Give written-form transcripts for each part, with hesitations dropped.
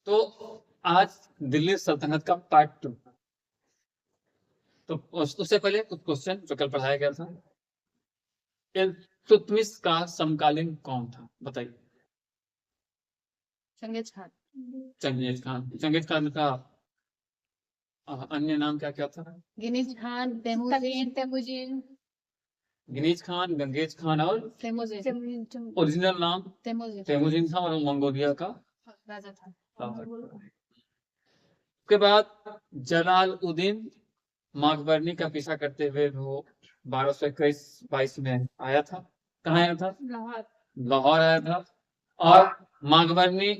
तो आज दिल्ली सल्तनत का पार्ट 2। तो उससे पहले कुछ क्वेश्चन जो कल पढ़ाया गया था। इल्तुतमिश का समकालीन कौन था, बताइए। Genghis Khan. Genghis Khan. Genghis Khan का अन्य नाम क्या क्या था? Genghis Khan, Temujin, Genghis Khan, Genghis Khan और तेमुजिन, ओरिजिनल नाम तेमुजिन तेमुजिन था, और मंगोलिया का राजा था। उसके बाद जलालुद्दीन माकबरनी का पीछा करते हुए वो 1221-22 में आया था। कहाँ आया था? लाहौर आया था। और माकबरनी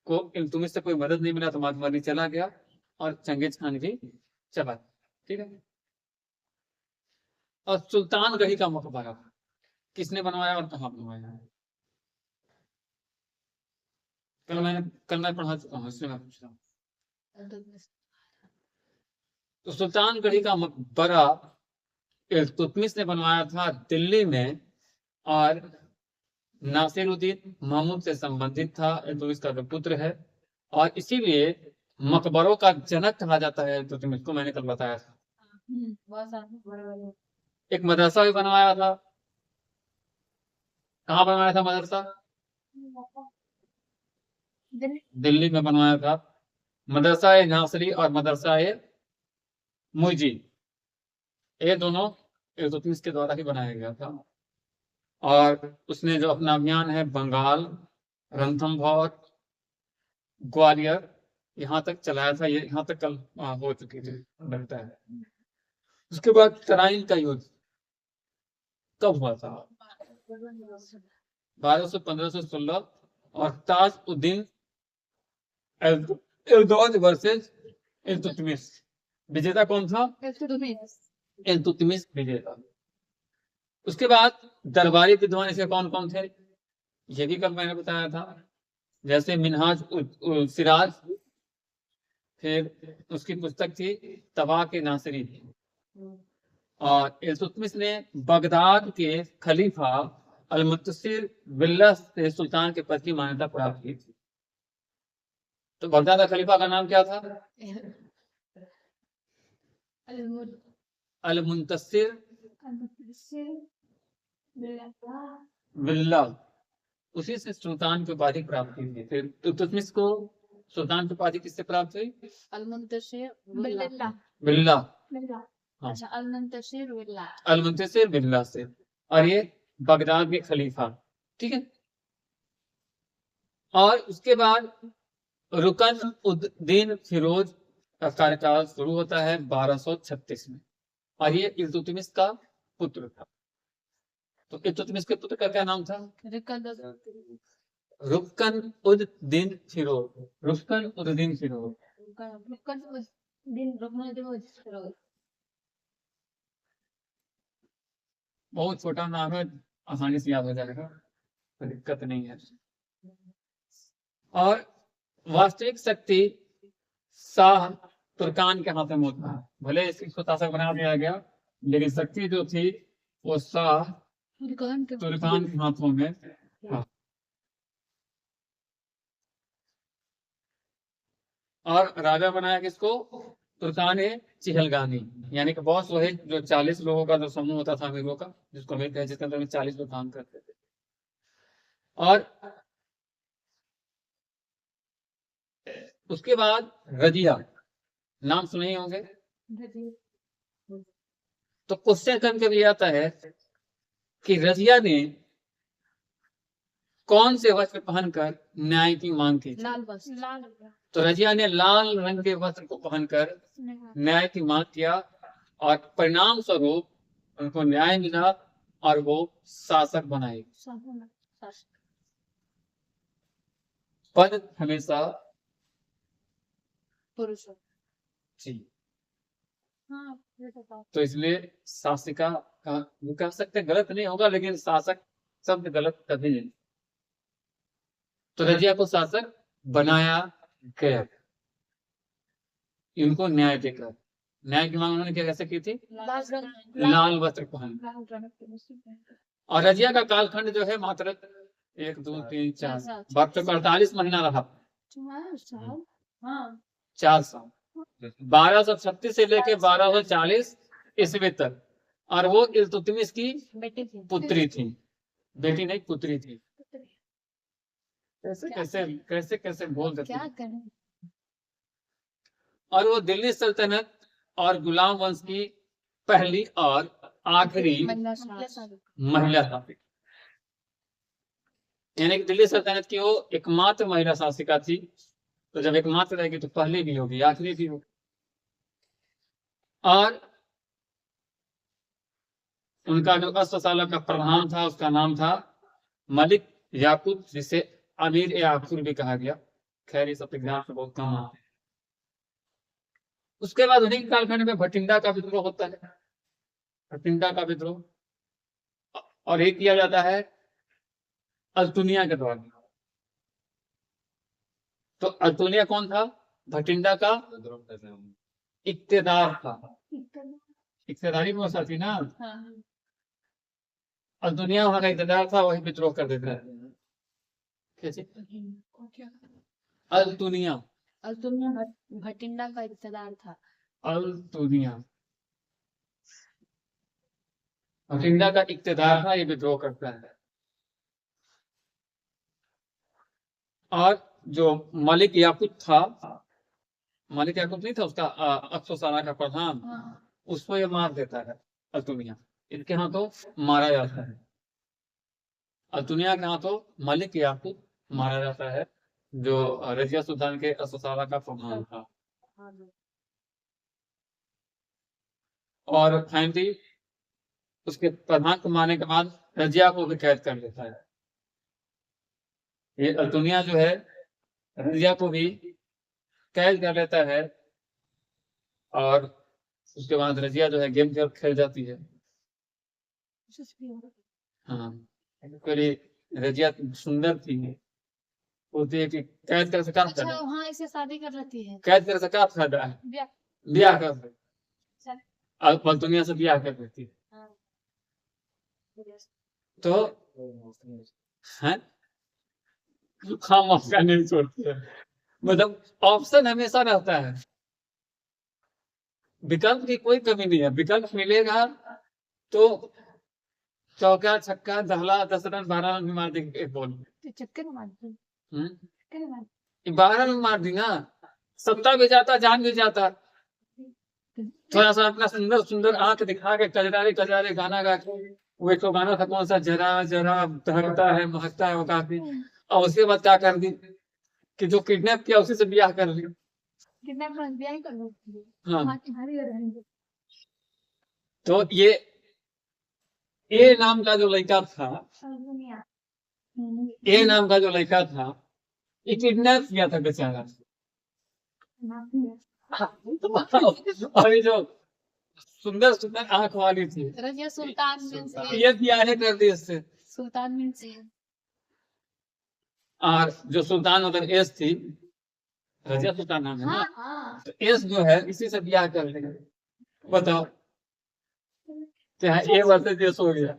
को इल्तुतमिश से कोई मदद नहीं मिला तो माकबरनी चला गया और चंगेज खान भी चला। ठीक है। और सुल्तानगढ़ी का मकबरा किसने बनवाया और कहाँ बनवाया है? कल मैं पढ़ा चुका हूँ, इसलिए मैं पूछ रहा हूँ। तो सुल्तानगढ़ी का मकबरा इल्तुतमिश ने बनवाया था दिल्ली में, और नासिरुद्दीन महमूद से संबंधित था। इल्तुतमिश का जो पुत्र है, और इसीलिए मकबरों का जनक कहा जाता है इल्तुतमिश को। मैंने कल बताया था। एक मदरसा भी बनवाया था। कहाँ बनवाया था मदरसा? दिल्ली में बनवाया था। मदरसा ए नासरी और मदरसा ए मुइजी, ये दोनों इल्तुतमिश के द्वारा ही बनाया गया था। और उसने जो अपना अभियान है बंगाल, रणथंभौर, ग्वालियर, यहाँ तक चलाया था। ये यहाँ तक कल हो चुकी थी लगता है। उसके बाद तराइन का युद्ध कब हुआ था? 1215 से 16। और ताजुद्दीन एल्दौज वर्सेस इल्तुतमिश, विजेता कौन था? इल्तुतमिश विजेता। उसके बाद दरबारी विद्वान इसके कौन कौन थे, ये भी कल मैंने बताया था। जैसे मिनहाज सिराज, फिर उसकी पुस्तक थी तबाक नासिरी। और इल्तुतमिश ने बगदाद के खलीफा अल-मुंतसिर बिल्लाह से सुल्तान के पद की मान्यता प्राप्त की थी। तो बगदाद का खलीफा का नाम क्या था? अल-मुंतसिर बिल्लाह। उसी से सुल्तान की उपाधि प्राप्त की थी। फिर इल्तुतमिश को सुल्तान की उपाधि किससे प्राप्त हुई? बिल्लाह। हाँ, अच्छा, अल-मुंतशिर बिल्लाह। अल-मुंतसिर बिल्लाह से। और ये बगदाद के खलीफा। ठीक है। और उसके बाद रुकन उद्दीन फिरोज का कार्यकाल शुरू होता है 1236 में, और ये इल्तुतमिश का पुत्र था। तो इल्तुतमिश के पुत्र का क्या नाम था? रुकन उद्दीन फिरोज। रुकन उद्दीन फिरोज। बहुत छोटा नाम है, आसानी से याद हो जाएगा, कोई दिक्कत नहीं है। और वास्तविक शक्ति शाह तुर्कान के हाथों में होता है। भले इसको शासक बना दिया गया, लेकिन शक्ति जो थी वो शाह तुर्कान के हाथों में था। और राजा बनाया किसको? तुर्कान चिहलगानी, यानी कि बॉस वो है जो 40 लोगों का जो समूह होता था अमीरों का, जिसको अमीर कहे, जिसके अंदर 40 लोग काम करते थे। और उसके बाद रजिया, नाम सुने ही होंगे। तो क्वेश्चन करके भी आता है कि रजिया ने कौन से वस्त्र पहनकर न्याय की मांग की? तो रजिया ने लाल रंग के वस्त्र को पहनकर न्याय की मांग किया, और परिणाम स्वरूप उनको न्याय मिला और वो शासक बनाए। पद हमेशा पुरुष जी। तो इसलिए शासिका का कह सकते गलत नहीं होगा, लेकिन शासक शब्द गलत कभी नहीं। तो रजिया को शासक बनाया गया, इनको न्याय देकर। न्याय की मांग उन्होंने क्या कैसे की थी? लाल वस्त्र पहन। और रजिया का कालखंड जो है मात्र 1 2 3 4 साल। वक्त 48 महीना रहा, 4 साल। हाँ 4 साल। 1236 से लेके 1240 ईस्वी तक। और वो इल्तुतमिश की बेटी थी। पुत्री थी, बेटी नहीं पुत्री थी। कैसे क्या कैसे कैसे कैसे बोल देते क्या हैं। करें? और वो दिल्ली सल्तनत और गुलाम वंश की पहली और आखिरी महिला शासक। महिला शासिका, यानी कि दिल्ली सल्तनत की वो एकमात्र महिला शासिका थी। तो जब एकमात्र रहेगी तो पहली भी होगी, आखिरी भी होगी। और उनका जो अश्वशाला का प्रधान था उसका नाम था मलिक याकूब, जिसे अमीर ए याकूब भी कहा गया। खैर ये सब विज्ञान से बहुत कम आते हैं। उसके बाद उन्हीं के कालखंड में भटिंडा का विद्रोह होता है, भटिंडा का विद्रोह, और ये किया जाता है अल्तुनिया के द्वारा। तो अल्तुनिया कौन था? भटिंडा का इक्तेदार था, इक्तेदारी व्यवस्था थी ना। हाँ अल्तुनिया वहां का इक्तेदार था, वही विद्रोह कर देता है। कैसे? अल्तुनिया, अल्तुनिया भटिंडा का इक्तदार था। अल्तुनिया भटिंडा का इक्तेदार था, ये विद्रोह करता है। और जो मलिक याकूब था, मलिक याकूब नहीं था उसका अफसोसाना का प्रधान, उसको ये मार देता है अल्तुनिया। इनके हाथों मारा जाता है, अल्तुनिया के हाथों मलिक याकूब मारा जाता है, जो रजिया सुल्तान के अफसोसाना का प्रधान था। और फाइनली उसके प्रधान को मारने के बाद रजिया को भी कैद कर लेता है। ये अल्तुनिया जो है रजिया को भी कैद कर लेता है, और उसके बाद रजिया जो है गेम खेल जाती है। हाँ, क्योंकि रजिया सुंदर थी, बोलती है कि कैद कर सका अच्छा वहाँ इसे शादी कर लेती है। कैद कर सका फायदा है, ब्याह कर ले, और अल्तुनिया से ब्याह कर लेती है। तो है खाम मौका नहीं छोड़ती है, मतलब ऑप्शन हमेशा रहता है, विकल्प की कोई कमी नहीं है। विकल्प मिलेगा तो चौका छक्का दहला 10 रन 12 रन भी मार देंगे एक बॉल में। चक्कर मार दी। 12 रन मार दी ना, सत्ता भी जाता जान भी जाता। थोड़ा सा अपना सुंदर सुंदर आंख दिखा के कजरारे कजरारे गाना गा के, वो एक तो गाना था कौन सा, जरा जरा दहकता है महकता है वो काफी। और उसके बाद क्या कर दी कि जो किडनैप किया उसी से ब्याह कर लिया। हाँ, तो ये ए नाम का जो लड़का था, ए नाम का जो लड़का था, ये किडनैप किया था बेचारा। और ये जो सुंदर सुंदर आंख वाली थी, रजिया सुल्तान ये ब्याह कर दी इससे। सुल्तान और जो सुल्तान उधर एस थी, रजिया सुल्तान नाम है ना, हाँ तो एस जो है इसी से ब्याह कर लेंगे। बताओ, चाहे ए वर्सेस एस हो गया।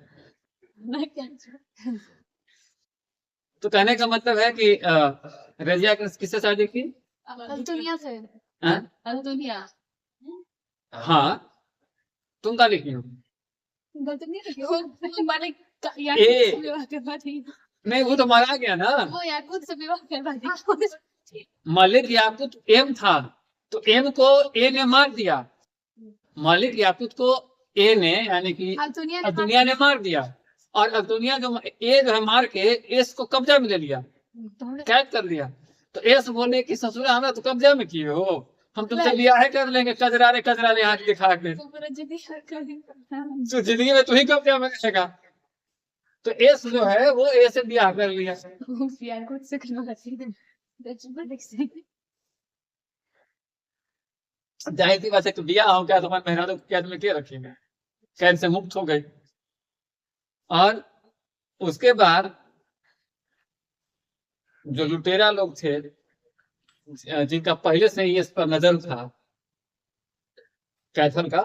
तो कहने का मतलब है कि रजिया किससे शादी की? अल्तुनिया से। हाँ? अल्तुनिया। हाँ, तुम क्या लिखी हो? नहीं, वो तो मारा गया ना। वो याकूब से विवाह करवा दी। मलिक याकूब एम था, तो एम को ए ने मार दिया। मलिक याकूब को ए ने यानी कि अल्तुनिया ने मार दिया, और अल्तुनिया जो ए जो है मार के एस को कब्जा में ले लिया, कैद कर लिया। तो एस बोले कि ससुरा हमें तो कब्जा में किए हो, हम तुमसे ब्याह कर लेंगे कजरारे हाथ दिखा के, तो जिंदगी में तू ही कब्जा में रहेगा। तो एस जो है वो ए से ब्याह कर लिया। जाहिर सी बात है कि ब्याह हो गया तो मैं मेहरानों को कैद में क्या रखेंगे, कैद से मुक्त हो गई। और उसके बाद जो लुटेरा लोग थे, जिनका पहले से ही इस पर नजर था कैथल का,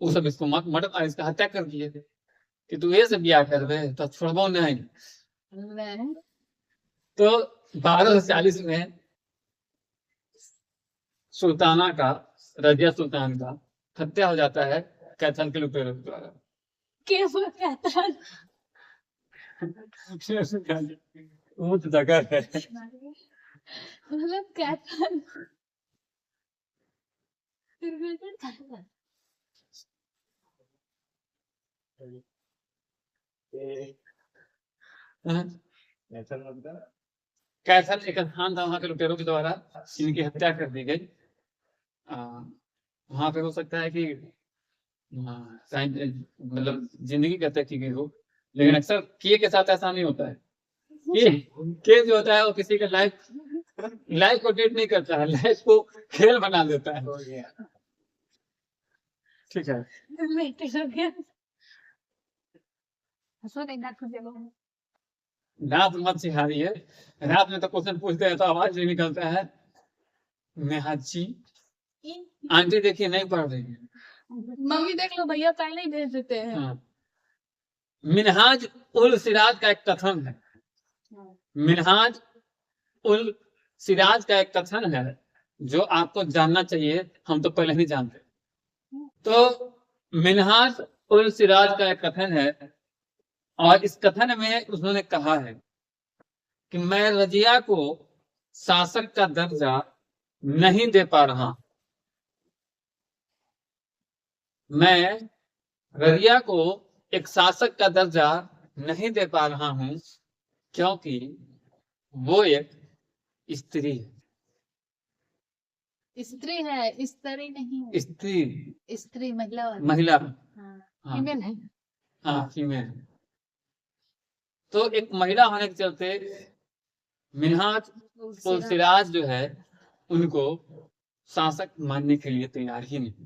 वो सब इसको मर्डर इसका हत्या कर दिए थे कि तू ये से ब्याह कर दे तो छोड़बो नहीं, मैं तो 1240 में सुल्ताना का, रजिया सुल्तान का हत्या हो जाता है कैथल के लुटेरों के द्वारा। क्या वो कहता है वो तो जगह है। मतलब कहता है फिर भी तो कहता है। कैथल एक स्थान था, वहां के लुटेरों के द्वारा इनकी हत्या कर दी गई। वहां पे हो सकता है कि मतलब जिंदगी की हत्या की गई हो, लेकिन अक्सर के साथ ऐसा नहीं होता है। के जो होता है वो किसी का लाइफ को डेट नहीं करता है, लाइफ को खेल बना देता है। ठीक है, बेटे हो गया हंसो नहीं ना खुद देखो रात मत सिखा रही है। रात में तो क्वेश्चन पूछते हैं तो आवाज नहीं निकलता है। नेहाजी आंटी देखिए नहीं पढ़ रही है। मम्मी देख लो भैया पहले ही भेज देते हैं। हाँ। मिनहाज उल सिराज का एक कथन है, मिनहाज उल सिराज का एक कथन है जो आपको जानना चाहिए, हम तो पहले नहीं जानते। तो मिनहाज उल सिराज का एक कथन है और इस कथन में उन्होंने कहा है कि मैं रजिया को शासक का दर्जा नहीं दे पा रहा, मैं रजिया को एक शासक का दर्जा नहीं दे पा रहा हूं क्योंकि वो एक स्त्री है। स्त्री है, स्त्री नहीं है। स्त्री महिला वाला। महिला। हाँ हाँ फीमेल है। हाँ फीमेल। तो एक महिला होने के चलते मिनहाज उल सिराज जो है उनको शासक मानने के लिए तैयार ही नहीं।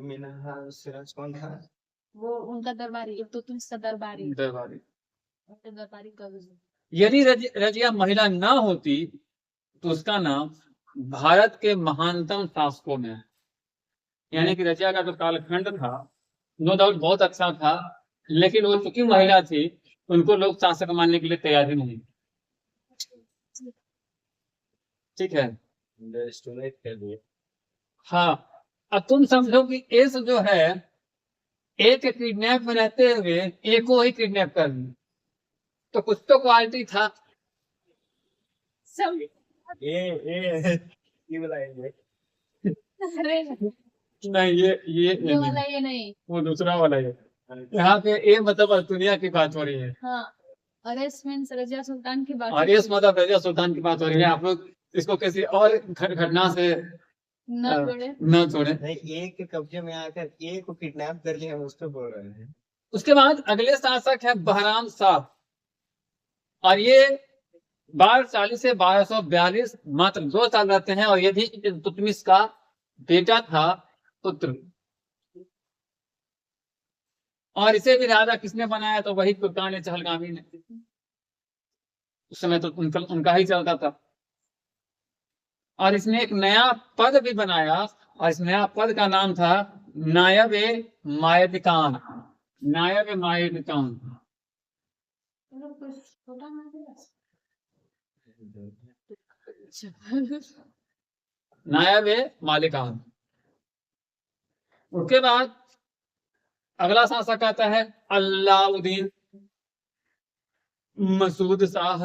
मिनहाज सिराज कौन था? वो उनका दरबारी, इल्तुतमिश का दरबारी। दरबारी का यदि रजिया महिला ना होती तो उसका नाम भारत के महानतम शासकों में है। यानी कि रजिया का जो कालखंड था नो डाउट बहुत अच्छा था, लेकिन वो चूंकि महिला थी उनको लोग शासक मानने के लिए तैयार ही नहीं। ठीक है, हाँ। अब तुम समझो कि एस जो है एक किडनैप में रहते हुए एक को ही किडनैप कर दिया, तो कुछ तो क्वालिटी था। सब ये वाला अरे नहीं ये वाला ये नहीं। वो दूसरा वाला है। यहाँ पे ए मतलब दुनिया की बात हो रही है हाँ और एस मीन्स रजिया सुल्तान की बात। और एस मतलब रजिया सुल्तान की बात हो रही है। आप लोग इसको किसी और घटना से न जोड़े। न जोड़े। नहीं, एक के कब्जे में आकर एक को किडनैप कर लिया, हम उस पर बोल रहे हैं। उसके बाद अगले शासक है बहराम शाह और ये 1240 से 1242 मात्र 2 साल रहते हैं और ये भी इल्तुतमिश का बेटा था, पुत्र। और इसे भी राजा किसने बनाया? तो वही तुर्कान चहलगामी ने। उस समय तो उनका ही चलता था। और इसने एक नया पद भी बनाया और इस नया पद का नाम था नायब ए मायदिकान। नायब ए मायदिकान। नायब ए मालिकान। उसके बाद अगला शासक आता है अलाउद्दीन मसूद शाह।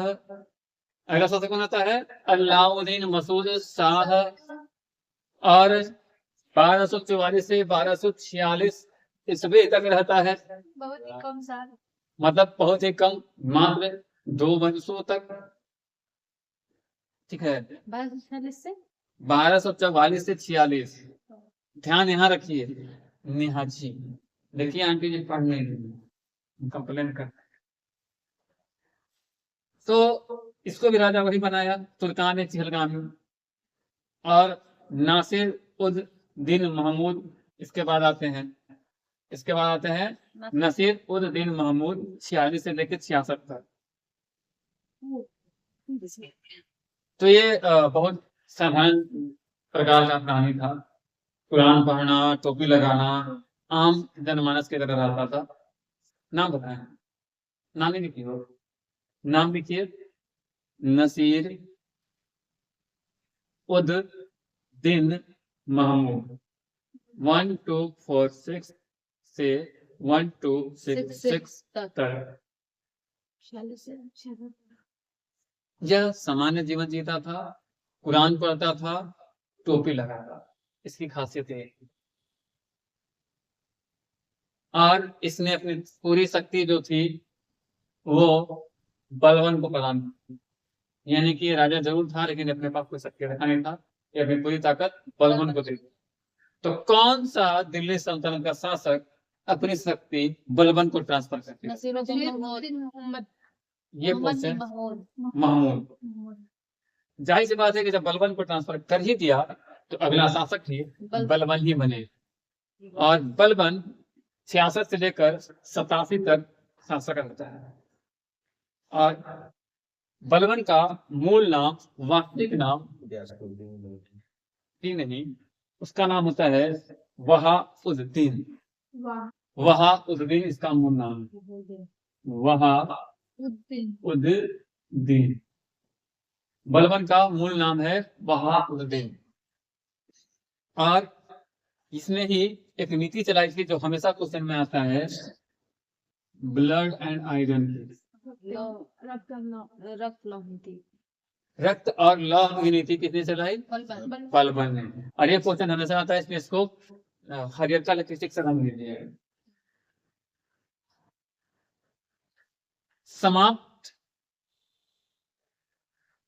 अगला शासक कौन आता है? अलाउद्दीन मसूद शाह। और 1244 से 1246 ईस्वी तक रहता है। बहुत ही कम साल। मतलब बहुत ही कम, मात्र 2 वंशों तक। ठीक है, 1240 से 1244 से 46। ध्यान यहाँ रखिए निहाजी। देखिए आंटी जी पढ़ नहीं रही, कंप्लेन कर। तो इसको भी राजा वही बनाया, तुर्कान चहलगामी। और नासिर उद दिन महमूद इसके बाद आते हैं। इसके बाद आते हैं नसीर उद दिन महमूद 46 से लेकर 66 तक। तो ये बहुत साधारण प्रकार का प्राणी था। कुरान पढ़ना, टोपी लगाना आम जनमानस की तरह रहता था। नाम बताएं। नाम ही लिखिए, नाम लिखिए नसीर उद दिन महमूद। 1246 से 1266 तक यह सामान्य जीवन जीता था, कुरान पढ़ता था, टोपी लगाता, इसकी खासियत है। और इसने अपनी पूरी शक्ति जो थी वो बलवान को प्रदान की, यानी कि राजा जरूर था लेकिन अपने पास कोई शक्ति रखा नहीं था, ये अपनी पूरी ताकत बलवान को दी। तो कौन सा दिल्ली सल्तनत का शासक अपनी शक्ति बलवान को ट्रांसफर करते? ये क्वेश्चन महमूद। जाहिर सी बात है कि जब बलवान को ट्रांसफर कर ही दिया तो अगला शासक ही बलवान ही बने। और बलवान 66 से लेकर 87 तक शासक रहता है। और बलवान का मूल नाम, वास्तविक नाम ही नहीं, उसका नाम होता है वहाउद्दीन। वहाउद्दीन इसका मूल नाम है, वहाउद्दीन। बलवान का मूल नाम है वहाउद्दीन। और इसने ही एक नीति चलाई थी जो हमेशा क्वेश्चन में आता है, ब्लड एंड आयरन की। रक्त और लौह की नीति किसने चलाई? बलवान ने। और ये क्वेश्चन हमेशा आता है, इसलिए इसको हरियरका लिपस्टिक से रंग दीजिए। समाप्त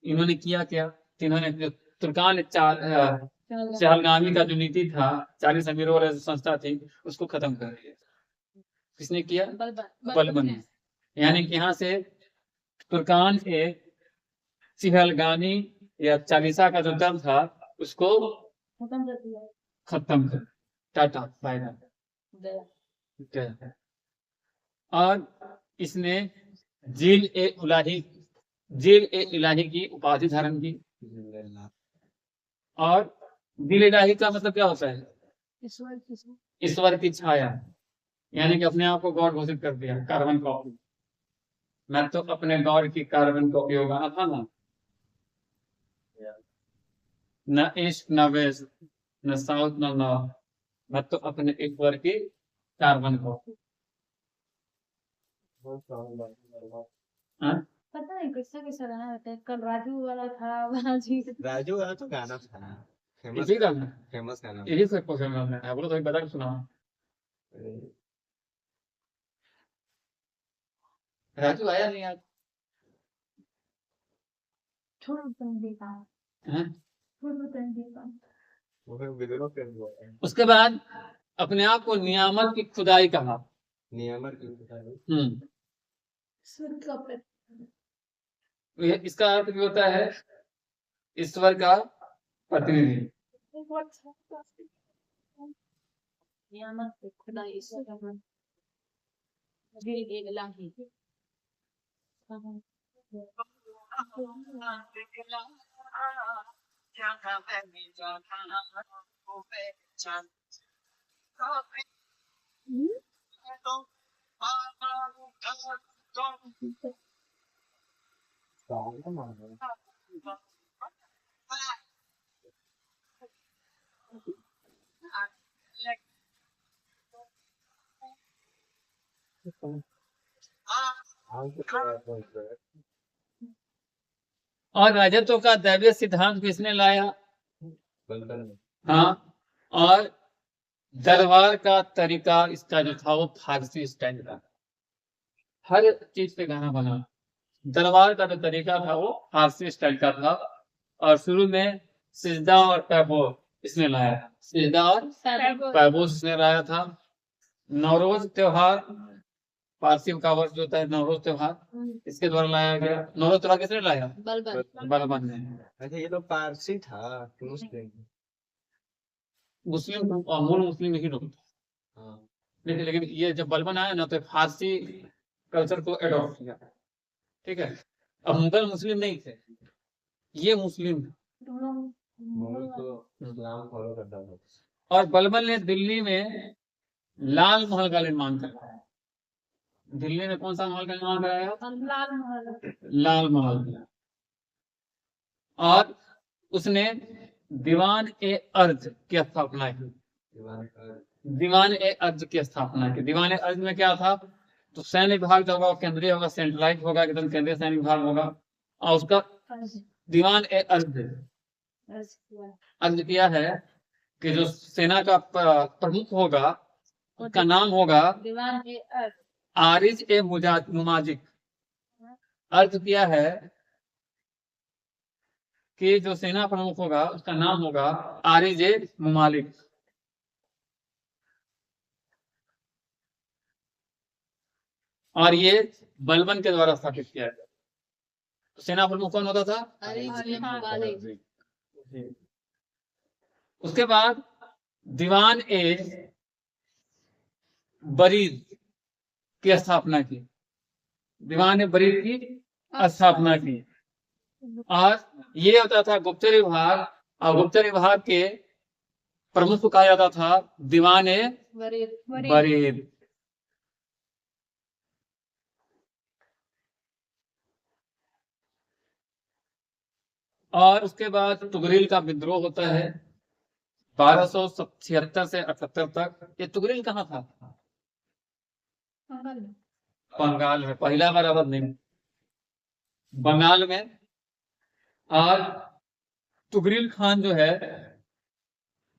इन्होंने किया क्या? इन्होंने जो तुर्कान चहलगामी का जो नीति था, 40 अमीरों वाला संस्था थी, उसको खत्म कर दिया। किसने किया? बलवान ने। यानी कि यहाँ से तुर्कान ए चहलगामी या चालीसा का जो दल था उसको खत्म कर, टाटा बाय बाय। और इसने जील ए इलाही की उपाधि धारण की। और दिल इलाही का मतलब क्या होता है? ईश्वर की छाया, यानी कि अपने आप को गॉड घोषित कर दिया। कार्बन कॉपी, मैं तो अपने गॉड की कार्बन कॉपी होगा था ना, न ईस्ट न वेस्ट न साउथ न नॉर्थ, मैं तो अपने ईश्वर की कार्बन कॉपी। पता नहीं कैसा कैसा गाना रहता है। कल राजू वाला था, राजू वाला तो गाना था, इसी का फेमस गाना। यही सब क्वेश्चन है, बोलो तो बता के सुना। राजू आया नहीं आज? उसके बाद अपने आप को नियामक की खुदाई कहा। नियामक की खुदाई। इसका अर्थ भी होता है ईश्वर का प्रतिनिधि। नियामक की खुदाई, और राजत्व का दैवीय सिद्धांत किसने लाया? हाँ। और दरबार का तरीका इसका जो था वो फारसी स्टाइल का, हर चीज पे गाना बना। दरबार का जो तरीका था वो फारसी स्टाइल का था। और शुरू में सिजदा और पैबोस इसने लाया, सिजदा और पैबोस इसने लाया था। नवरोज त्योहार, पारसी का वर्ष जो होता है नवरोज त्योहार, इसके द्वारा लाया गया। नवरोज त्योहार किसने लाया? बलवान ने। अच्छा, ये तो पारसी था, मुस्लिम मूल मुस्लिम ही लोग। लेकिन ये जब बलवान आया ना तो फारसी कल्चर को एडॉप्ट किया। ठीक है, अब मुगल मुस्लिम नहीं थे, ये मुस्लिम थे। इस्लाम फॉलो करता था। और बलबन ने दिल्ली में लाल महल का निर्माण कराया। दिल्ली में कौन सा महल का निर्माण कराया? लाल महल। लाल महल। और उसने दीवान ए अर्ज की स्थापना की। दीवान ए अर्ज की स्थापना की। दीवान ए अर्ज में क्या था? तो सैन्य विभाग जो होगा केंद्रीय होगा, सेंट्रलाइज होगा, एकदम केंद्रीय सैन्य विभाग होगा। और उसका दीवान ए अर्ज अर्ज किया है कि जो सेना का प्रमुख होगा उसका नाम होगा दीवान ए अर्ज। आरिज ए मुमाजिक। अर्ज किया है कि जो सेना प्रमुख होगा उसका नाम होगा आरिज ए मुमालिक। और ये बलबन के द्वारा स्थापित किया गया। तो सेना प्रमुख कौन होता था? उसके बाद दीवान ए बरीद की स्थापना की। दीवान ए बरीद की स्थापना की। और ये होता था गुप्तचर विभाग, और गुप्तचर विभाग के प्रमुख को कहा जाता था दीवान ए बरीद। और उसके बाद तुगरिल का विद्रोह होता है 1276 से 78 तक। ये तुगरिल कहाँ था? बंगाल में। पहला बार अवध नहीं, बंगाल में। और तुगरिल खान जो है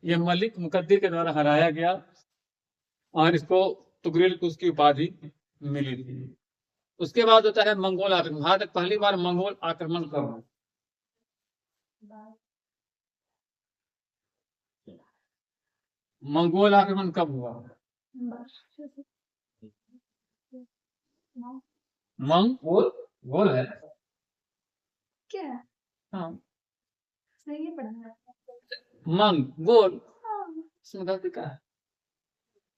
ये मलिक मुकद्दर के द्वारा हराया गया और इसको तुगरिल को उसकी उपाधि मिली थी। उसके बाद होता है मंगोल आक्रमण। भारत पहली बार मंगोल आक्रमण कब हुआ? मंगोल आक्रमण कब हुआ? मंगोल गोल है क्या? हाँ, सही पढ़ा। मंगोल इसमें गलती का है।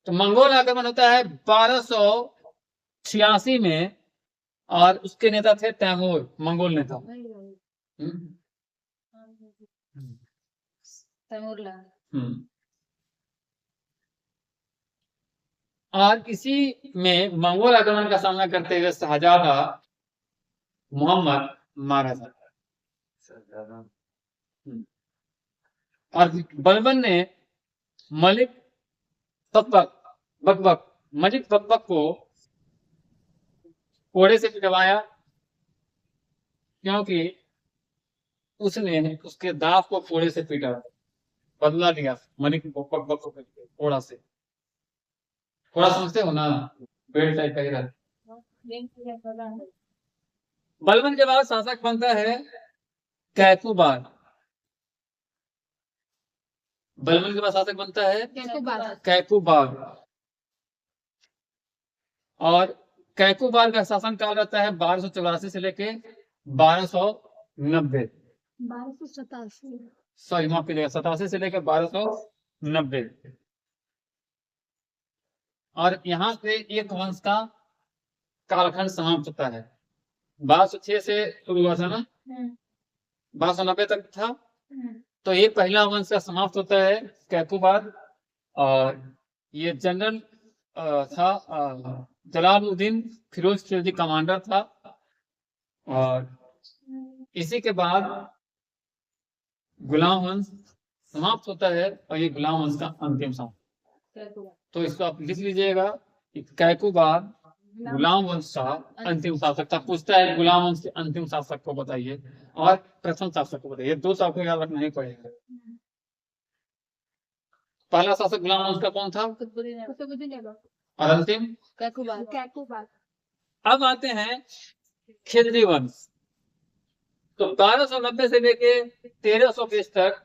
तो मंगोल आक्रमण होता है 1286 में और उसके नेता थे तैमूर, मंगोल नेता। और इसी में मंगोल आक्रमण का सामना करते हुए शाहजादा मोहम्मद मारा जाता। और बलबन ने मलिक बकबक को कोड़े से पिटवाया क्योंकि उसने उसके दांत को कोड़े से पीटा, बदला लिया मलिक बकबक को कोड़ा से। कोड़ा समझते हो ना? बेल्ट टाइप का ही रहता। बलबन के बाद शासक बनता है कैकुबार। बलबन के बाद शासक बनता है कैकुबार। और कैकुबार का शासन काल रहता है 1284 से लेके 1290। 1287। सॉरी माफ कीजिएगा, 87 से लेकर 1290। और यहाँ से एक वंश का कालखंड समाप्त होता है। 1206 से शुरू हुआ था ना, 1290 तक था। तो ये पहला वंश का समाप्त होता है कैकुबार। और ये जनरल था जलालुद्दीन फिरोज खिलजी कमांडर था। और इसी के बाद गुलाम वंश समाप्त होता है और ये गुलाम वंश का अंतिम शासक। तो इसको आप लिख लीजिएगा, कैकुबार गुलाम वंश का अंतिम शासक था। पूछता है गुलाम वंश के अंतिम शासक को बताइए और प्रथम शासक को बताइए। दो शासक को याद रखना ही पड़ेगा। पहला शासक गुलाम वंश का कौन था और अंतिम कैकुबार। अब आते हैं खिलजी वंश। तो 1290 से लेके 1320 तक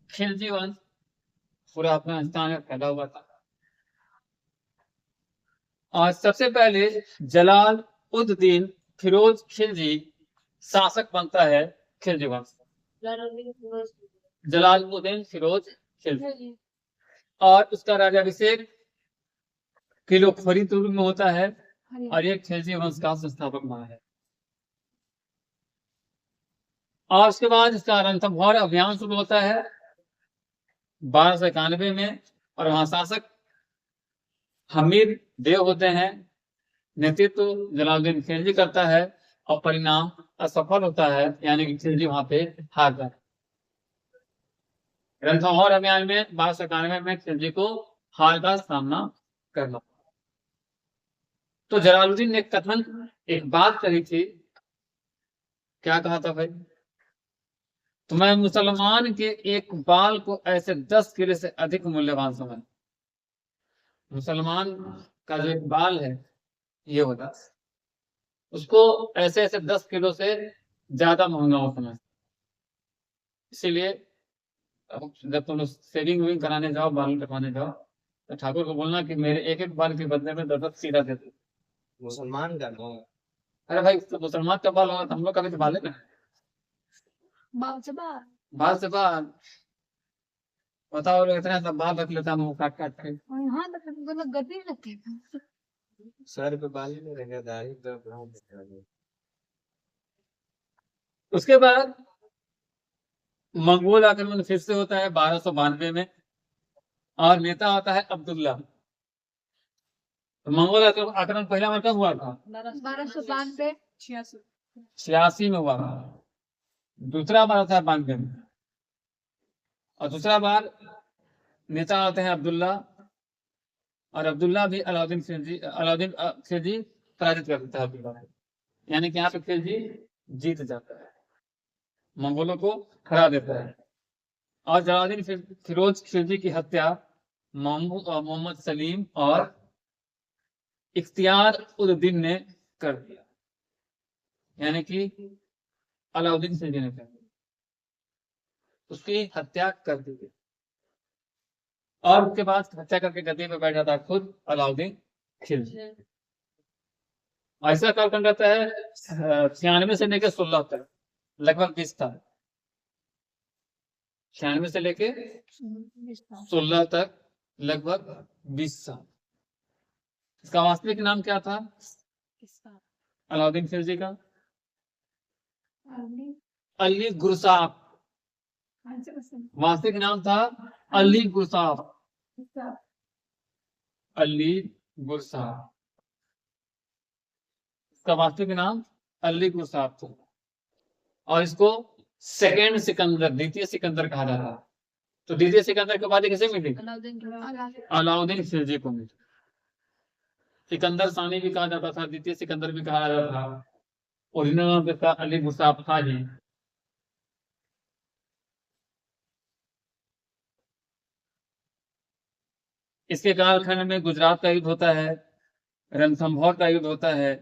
खिलजी वंश पूरा अफगानिस्तान में फैला हुआ था। और सबसे पहले जलाल उद्दीन फिरोज खिलजी शासक बनता है खिलजी वंश। जलालुद्दीन फिरोज खिलजी। और उसका राज्याभिषेक किलो फरीदुर्ग में होता है और ये खिलजी वंश का संस्थापक बना है। और उसके बाद इसका रणथंभौर अभियान शुरू होता है 1291 में। और वहां शासक हमीर देव होते हैं। नेतृत्व जलालुद्दीन खिलजी करता है और परिणाम असफल होता है, यानी कि खिलजी वहां पे हार जाता है। रणथंभौर अभियान में 1291 में खिलजी को हार का सामना करना। तो जलालुद्दीन ने कथन एक बात कही थी, क्या कहा था भाई? तो मैं मुसलमान के एक बाल को ऐसे 10 किलो से अधिक मूल्यवान समझ। मुसलमान का जो एक बाल है ये होता, उसको ऐसे ऐसे 10 किलो से ज्यादा महंगा हो समझ। इसीलिए जब तुम लोग सेविंग वेविंग कराने जाओ, बाल कटवाने जाओ, तो ठाकुर को बोलना कि मेरे एक एक बाल के बदले में 10 सीधा दे दो। मुसलमान का नाम। अरे भाई, तो मुसलमान का बाल होगा तो हम लोग का भी तो बाल है ना। बाल से बाल। बाल से बाल बताओ, लोग इतना सब बाल रख लेता है मुंह काट काट के। और यहाँ तक मतलब गद्दी लगती है। सर पे बाल ही नहीं रहेगा, दाढ़ी तो ब्राउन दिखेगा। उसके बाद मंगोल आक्रमण फिर से होता है 1292 में, और नेता आता है अब्दुल्ला। तो मंगोल आक्रमण पहला बार कब हुआ था? 1292 86 में हुआ था। दूसरा बार आता है 92 में, और दूसरा बार नेता आते हैं अब्दुल्ला, और अब्दुल्ला भी अलाउद्दीन खिलजी पराजित कर देता है अब्दुल्ला को। यानी कि यहाँ पे खिलजी जीत जाता है, मंगोलों को हरा देता है। और जलालुद्दीन फिरोज खिलजी की हत्या मोहम्मद सलीम और इख्तियार उद दीन ने कर दिया, यानी कि अलाउद्दीन खिलजी ने कर दिया, उसकी हत्या कर दी गई। और उसके बाद हत्या करके गद्दी पे बैठ जाता है खुद अलाउद्दीन खिलजी। ऐसा कालखंड रहता है 96 से लेकर 16 तक, लगभग 20 साल। 96 से लेके 16 तक लगभग 20 साल। इसका वास्तविक नाम क्या था अलाउद्दीन खिलजी का? अली गुरसाब। वास्तविक नाम था अली गुरसाब। अली गुरसाब, इसका वास्तविक नाम अली गुरसाब था। और इसको सेकेंड सिकंदर, द्वितीय सिकंदर कहा जाता है। तो द्वितीय सिकंदर के बाद किसे मिली? अलाउद्दीन खिलजी को मिली। सिकंदर सानी भी कहा जाता था, द्वितीय सिकंदर भी कहा जाता था। ओरिजिनल नाम था अली गुरसाब खाजी। इसके कालखंड में गुजरात का युद्ध होता है, रणथंभौर का युद्ध होता है।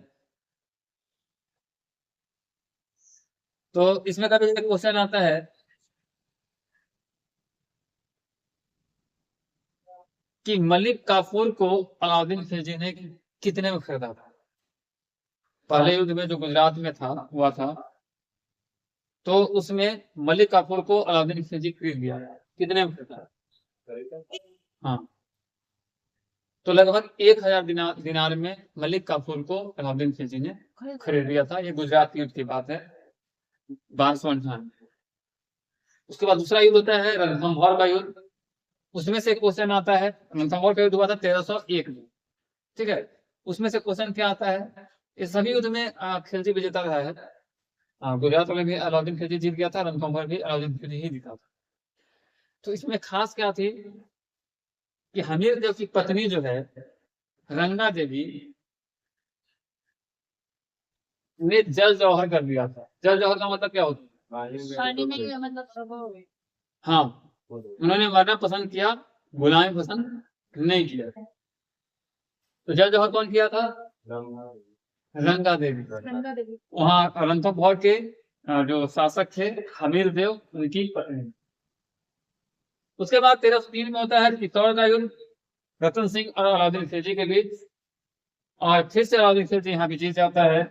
तो इसमें कभी एक क्वेश्चन आता है कि मलिक काफूर को अलाउद्दीन खिलजी ने कितने में खरीदा था? पहले युद्ध में जो गुजरात में था हुआ था, तो उसमें मलिक काफूर को अलाउद्दीन खिलजी खरीद लिया, कितने में खरीदा? हाँ, तो लगभग 1000 दिनार में मलिक काफूर को अलाउद्दीन खिलजी ने खरीद लिया था। ये गुजरात की युद्ध की बात है, 1298। उसके बाद दूसरा युद्ध होता है रणथंभौर का युद्ध। उसमें से क्वेश्चन आता है, रणथंभौर का युद्ध हुआ था 1301 में, ठीक है। उसमें से क्वेश्चन क्या आता है? इस सभी युद्ध में खिलजी विजेता रहा है। गुजरात में भी अलाउद्दीन खिलजी जीत गया था, रणथंभौर भी अलाउद्दीन खिलजी ही जीता था। तो इसमें खास क्या थी कि हमीर देव की पत्नी जो है रंगा देवी ने जल जौहर कर दिया था। जल जौहर का मतलब क्या होता है? पानी नहीं मतलब हाँ, उन्होंने मरना पसंद किया, गुलामी पसंद नहीं किया। तो जल जौहर कौन किया था? रंगा देवी। वहां रणथंभौर के जो शासक थे हमीर देव, उनकी पत्नी। उसके बाद 1303 में होता है चित्तौड़ का युद्ध रतन सिंह और अलाउद्दीन खिलजी के बीच, और फिर से अलाउद्दीन खिलजी यहाँ भी जीत जाता है।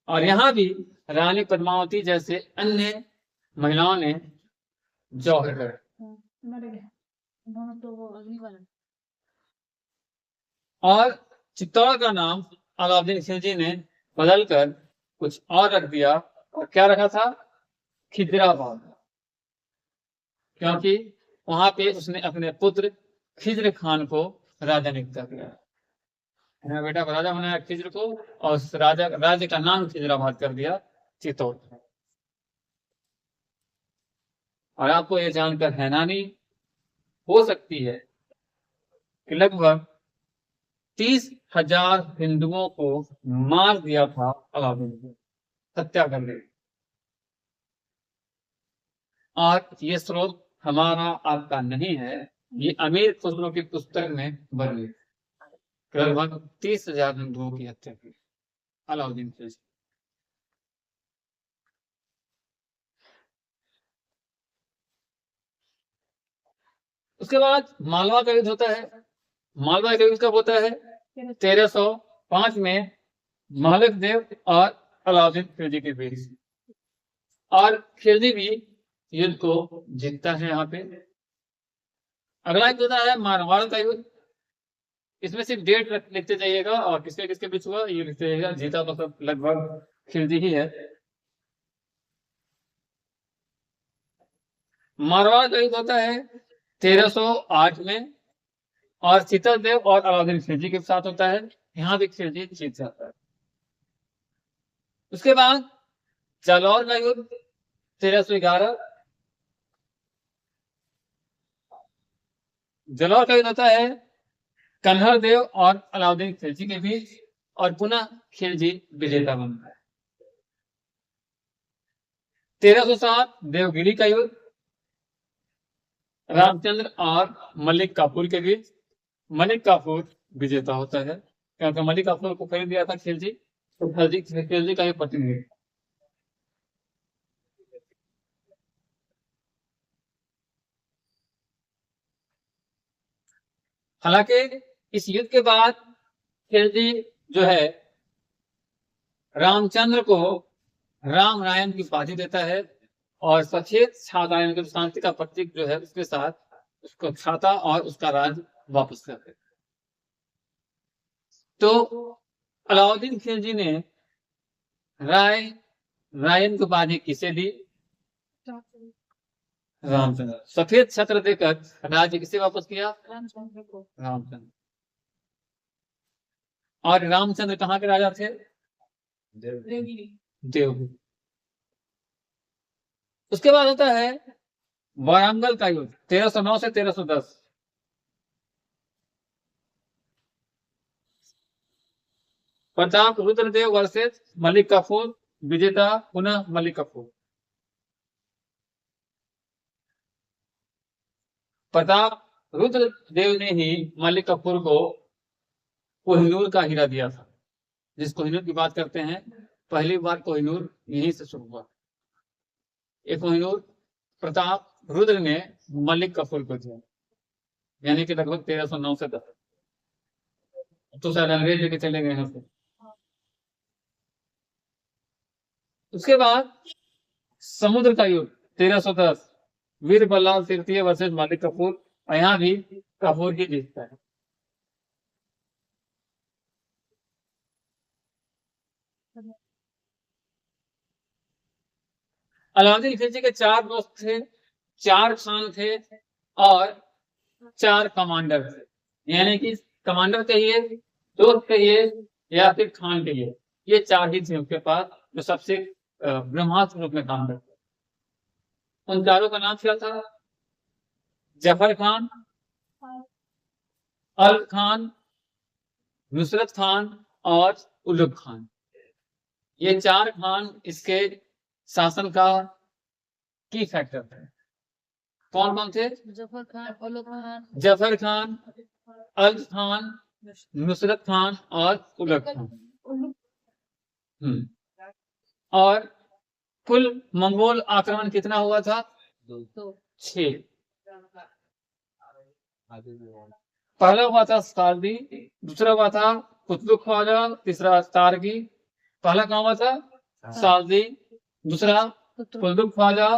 और यहाँ भी रानी पद्मावती जैसे अन्य महिलाओं ने जौहर कर, और चित्तौड़ का नाम अलाउद्दीन खिलजी ने बदलकर कुछ और रख दिया। और क्या रखा था? खिजराबाद, क्योंकि वहां पे उसने अपने पुत्र खिज्र खान को राजा नियुक्त किया। मेरा बेटा को राजा बनाया खिज्र को, और उस राजा राज्य का नाम खिजराबाद कर दिया, चित्तौड़। और आपको ये जानकर हैरानी हो सकती है कि लगभग 30,000 हिंदुओं को मार दिया था अलाउद्दीन ने, हत्या कर दी। और ये स्रोत हमारा आपका नहीं है, ये अमीर खुसरो की पुस्तक में बनी है। लगभग 30,000 हिंदुओं की हत्या की अलाउद्दीन खिलजी। उसके बाद मालवा का युद्ध होता है। मालवा का युद्ध कब होता है? 1305 में मलिक देव और अलाउद्दीन खिलजी के बीच। और खिलजी भी युद्ध को जीतता है। यहाँ पे अगला युद्ध होता है मारवाड़ का युद्ध। इसमें सिर्फ डेट लिखते जाइएगा और किसके किसके बीच हुआ ये लिखते जाइएगा। जीता तो सब लगभग खिलजी ही है। मारवाड़ का युद्ध होता है 1308 में, और शीतलदेव और अलाउद्दीन खिलजी के साथ होता है। यहाँ भी खिलजी जीत जाता है। उसके बाद जालौर का युद्ध 1311। जालौर का युद्ध होता है कन्हर देव और अलाउद्दीन खिलजी के बीच, और पुनः खिलजी विजेता बनता है। 1307 देवगिरी का युद्ध रामचंद्र और मलिक काफूर के बीच। मलिक काफूर विजेता होता है, क्योंकि मलिक काफूर को खरीद दिया था खिलजी, तो खिलजी का ही प्रतिनिधि। हालांकि इस युद्ध के बाद खिलजी जो है रामचंद्र को राम रायन की उपाधि देता है, और सचेत छाता यानी शांति का प्रतीक जो है उसके साथ उसको छाता और उसका राज वापस करते। तो अलाउद्दीन खिलजी ने रायन की उपाधि किसे दी? रामचंद्र। सफेद छत्र देकर राज्य किसे वापस किया? रामचंद्र को। रामचंद्र। और रामचंद्र कहाँ के राजा थे? देवगिरी। उसके बाद होता है वारंगल का युद्ध 1309 से 1310। प्रताप रुद्रदेव वर्सेस मलिक काफूर, विजेता पुनः मलिक काफूर। प्रताप रुद्रदेव ने ही मलिक काफूर को कोहिनूर का हीरा दिया था। जिस कोहिनूर की बात करते हैं, पहली बार कोहिनूर यहीं से शुरू हुआ। एक कोहिनूर प्रताप रुद्र ने मलिक काफूर को दिया, यानी कि लगभग 1309 से 10। तो शायद अंग्रेज लेके चले गए हैं। उसके बाद समुद्र का युद्ध 1310, वीर बल्लाल तृतीय वर्सेस मलिक काफूर, और यहाँ भी काफूर ही जीतता है। अलाउद्दीन खिलजी के 4 दोस्त थे, 4 खान थे और 4 कमांडर थे। यानी कि कमांडर कहिए, दोस्त कहिए या फिर खान कहिए, ये 4 ही थे उसके पास जो सबसे ब्रह्मास्त्र रूप में काम करते। उन चारों का नाम क्या था? जफर खान, अल खान, नुसरत खान और उलुग खान। ये 4 खान इसके शासन का की फैक्टर थे। कौन कौन थे? जफर खान, उलुग खान, जफर खान, अल खान, नुसरत खान और उलुग खान। और कुल मंगोल आक्रमण कितना हुआ था? 6। पहला हुआ था सारदी, दूसरा हुआ था कुतुब ख्वाजा, तीसरा तारगी। पहला कहाँ हुआ था? सारदी, दूसरा कुतुब ख्वाजा,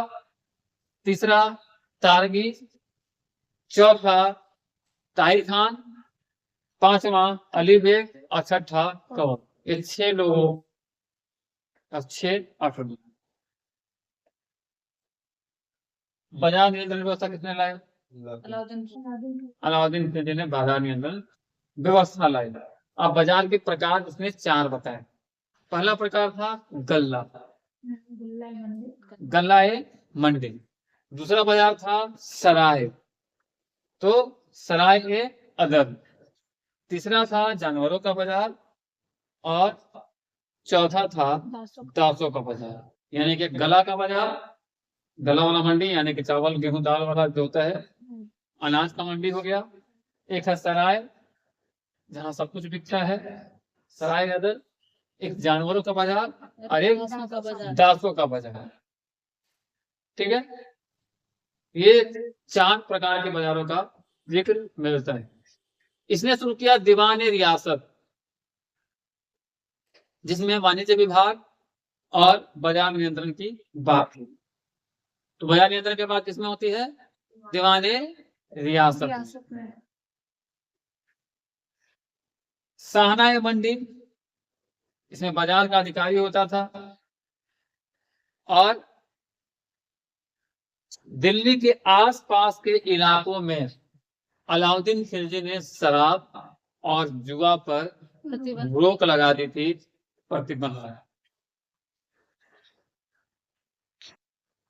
तीसरा तारगी, चौथा ताहिर खान, पांचवा अली बेग और छठा कंवर। ये 6 लोगों का 6 आक्रमण। बाजार नियंत्रण व्यवस्था किसने लाया? अलाउद्दीन खिलजी ने बाजार नियंत्रण व्यवस्था लाई। अब बाजार के प्रकार उसने 4 बताए। पहला प्रकार था गल्ला, गल्ला है मंडी। दूसरा बाजार था सराय, तो सराय है अदर। तीसरा था जानवरों का बाजार और चौथा था दासों का बाजार। यानी कि गला का बाजार, गला वाला मंडी यानी कि चावल गेहूं दाल वाला जो होता है, अनाज का मंडी हो गया। एक है सराय जहाँ सब कुछ बिकता है, सराय अदर। एक जानवरों का बाजार और एक दासों का बाजार। ठीक है, ये 4 प्रकार के बाजारों का जिक्र मिलता है। इसने शुरू किया दीवान रियासत, जिसमें वाणिज्य विभाग और बाजार नियंत्रण की बात थी। तो बाजार नियंत्रण के बाद किसमें होती है? दीवान रियासत में। शाहनाए मंडी, इसमें बाजार का अधिकारी होता था। और दिल्ली के आसपास के इलाकों में अलाउद्दीन खिलजी ने शराब और जुआ पर रोक लगा दी थी, प्रतिबंध लगाया।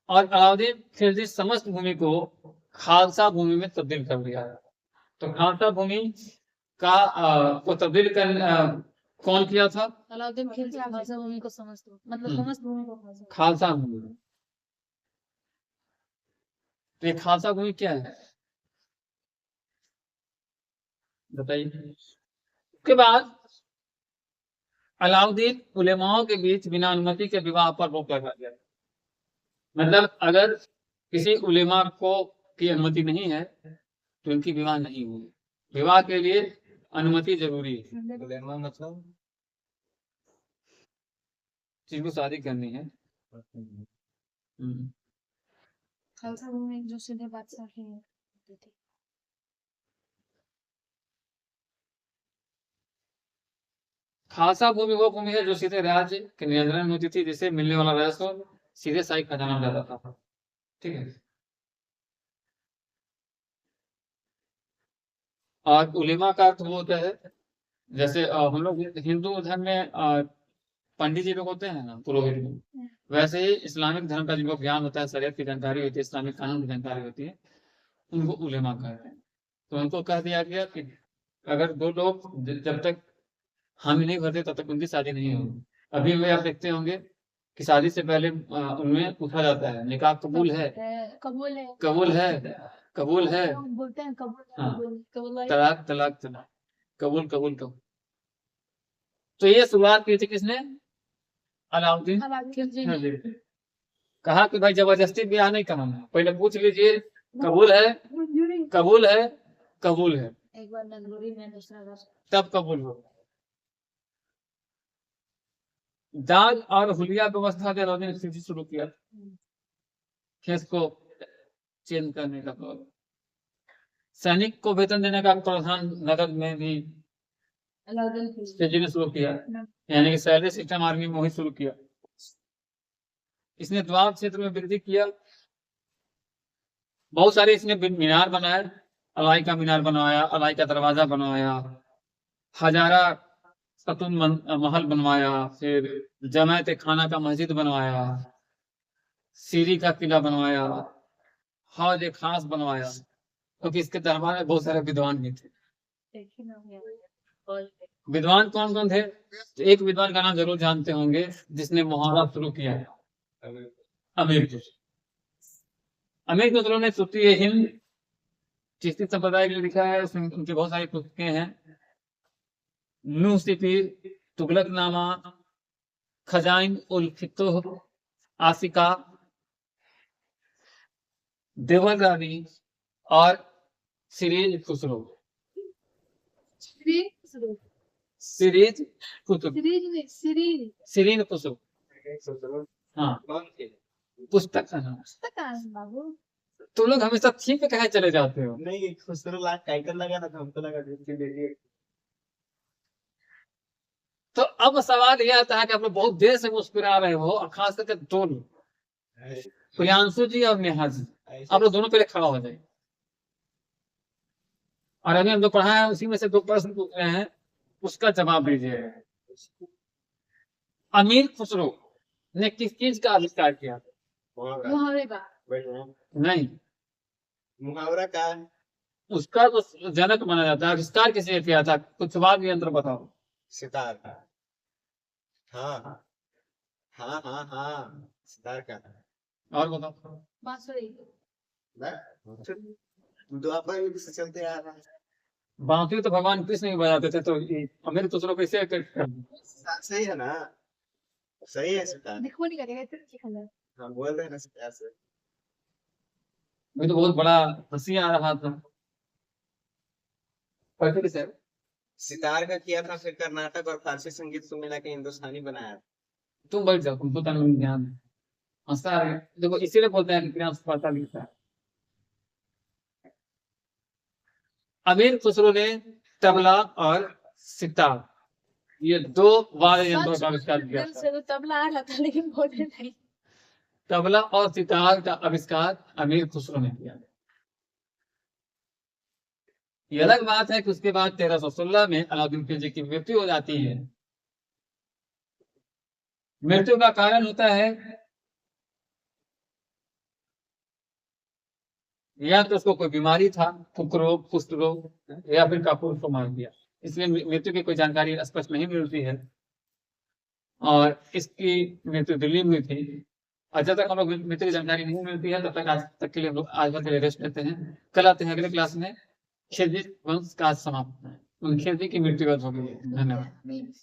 और अलाउद्दीन खिलजी समस्त भूमि को खालसा भूमि में तब्दील कर दिया। तो खालसा भूमि का को तब्दील कर कौन किया था? अलाउद्दीन खिलजी खालसा भूमि को मतलब समस्त भूमि को खालसा भूमि। तो ये खालसा भूमि क्या है बताइए। उसके बाद अलाउद्दीन उलेमाओं के बीच बिना अनुमति के विवाह पर रोक लगा दिया। मतलब अगर किसी उलेमा को की अनुमति नहीं है तो उनकी विवाह नहीं होगी। विवाह के लिए अनुमति जरूरी है। उलेमा मतलब जिनको शादी करनी है। खालसा भूमि जो सीधे बादशाह की थी। खालसा भूमि वो भूमि है जो सीधे राज्य के नियंत्रण में होती थी, जिसे मिलने वाला राजस्व सीधे शाही खजाना में जाता था। ठीक है। और उलेमा का अर्थ वो होता है, जैसे हम लोग हिंदू धर्म में पंडित जी लोग होते हैं ना, पुरोहित, वैसे ही इस्लामिक धर्म का जिनको ज्ञान होता है, शरीयत की जानकारी होती है, इस्लामिक कानून की जानकारी होती है, उनको उलेमा कहते हैं। तो उनको कह दिया गया कि अगर 2 लोग जब तक हामी नहीं भरते तब तक उनकी शादी नहीं होगी। अभी भी आप देखते होंगे कि शादी से पहले उनमें पूछा जाता है निकाह कबूल है, कबूल है, कबूल है, कबूल है, बोलते हैं कबूल, कबूल, तलाक तलाक तलाक, कबूल कबूल कबूल। तो ये शुरुआत की थी किसने? अलाउद्दीन खिलजी। कहा कि भाई जबरदस्ती ब्याह नहीं कराना, पहले पूछ लीजिए कबूल है, कबूल है, कबूल है, एक बार मंजूरी में दूसरा तब कबूल होगा। दाज और हुलिया व्यवस्था के अलाउद्दीन खिलजी शुरू किया, खेस को चेंज करने का प्रयास। सैनिक को वेतन देने का प्रावधान नगद में भी खिलजी ने शुरू किया, यानी कि सैलरी सिस्टम आर्मी में ही शुरू किया। इसने द्वार क्षेत्र में वृद्धि किया, बहुत सारे इसने मीनार बनाए, अलाई का मीनार बनवाया, अलाई का दरवाजा बनवाया, हजारा सतुन महल बनवाया, फिर जमायत खाना का मस्जिद बनवाया, सीरी का किला बनवाया, हौज खास बनवाया, क्योंकि इसके दरबार में बहुत सारे विद्वान भी थे। विद्वान कौन कौन थे? तो एक विद्वान का नाम जरूर जानते होंगे जिसने मुहावरा शुरू किया, अमीर खुसरो। अमीर खुसरो ने सूफी हिंद चिश्ती संप्रदाय के लिए लिखा है, उसमें उनकी बहुत सारी पुस्तकें हैं। नूह सिफीर, तुगलकनामा, खजाइन उल फितुह, आसिका, देवरानी और सीरीज खुसरो। सीरीज खुसरो, हाँ पुस्तक का नाम। तुम लोग हमेशा थीम पे कहे चले जाते हो? नहीं, खुसरो टाइटल लगा ना, हमको लगा तो अब सवाल यह आता है कि आप लोग बहुत देर से मुस्कुरा रहे हो, और खास करके 2 लोग, प्रियांशु जी और नेहा जी, आप लोग दोनों पहले खड़ा हो जाए। और अभी हम जो पढ़ा है उसी में से 2 प्रश्न पूछ रहे हैं, उसका जवाब दीजिए। अमीर खुसरो ने किस चीज का आविष्कार किया? मुहावरे का। नहीं, मुहावरा का है। उसका तो जनक माना जाता है। आविष्कार किसी ने किया था? कुछ वाद यंत्र बताओ। सितार का। हाँ हाँ हाँ हाँ सितार का। और बताओ। बांसुरी। द्वापर युग से चलते आ रहा है। बांसुरी तो भगवान कृष्ण ही बजाते थे, तो ये अमीर खुसरो कैसे सही है ना, सही है सितार। देखो नहीं करेगा इतना कलर। हम बोल रहे हैं ना सितार से। मुझे तो बहुत बड़ा हंसी आ रहा था। कैसे कैसे? सितार का किया था, फिर कर्नाटक और फारसी संगीत को मिला के हिंदुस्तानी बनाया। तुम बैठ जाओ, तुमको तो नहीं ध्यान है। हंसता है देखो, इसीलिए बोलते हैं कि प्रियांश पढ़ता लिखता है। अमीर खुसरो ने तबला और सितार, ये 2 वाद्य यंत्रों का आविष्कार किया दिल था। से तो तबला आ रहा था लेकिन बोले नहीं। तबला और सितार का आविष्कार अमीर खुसरो ने किया। ये अलग बात है कि उसके बाद 1316 में अलाउद्दीन खिलजी की मृत्यु हो जाती है। मृत्यु का कारण होता है या तो उसको कोई बीमारी था, कुष्ठ रोग, कुष्ठ रोग, या फिर कापुरुष को मार दिया। इसलिए मृत्यु की कोई जानकारी स्पष्ट नहीं मिलती है। और इसकी मृत्यु दिल्ली में हुई थी। और जब तक हम लोग मृत्यु की जानकारी नहीं मिलती है, तब तक आज तक के लिए हम लोग आज भर के लिए रेस्ट लेते हैं। कल आते हैं अगले क्लास में। खिलजी वंश का समाप्त है, खिलजी की मृत्यु हो गई है। धन्यवाद।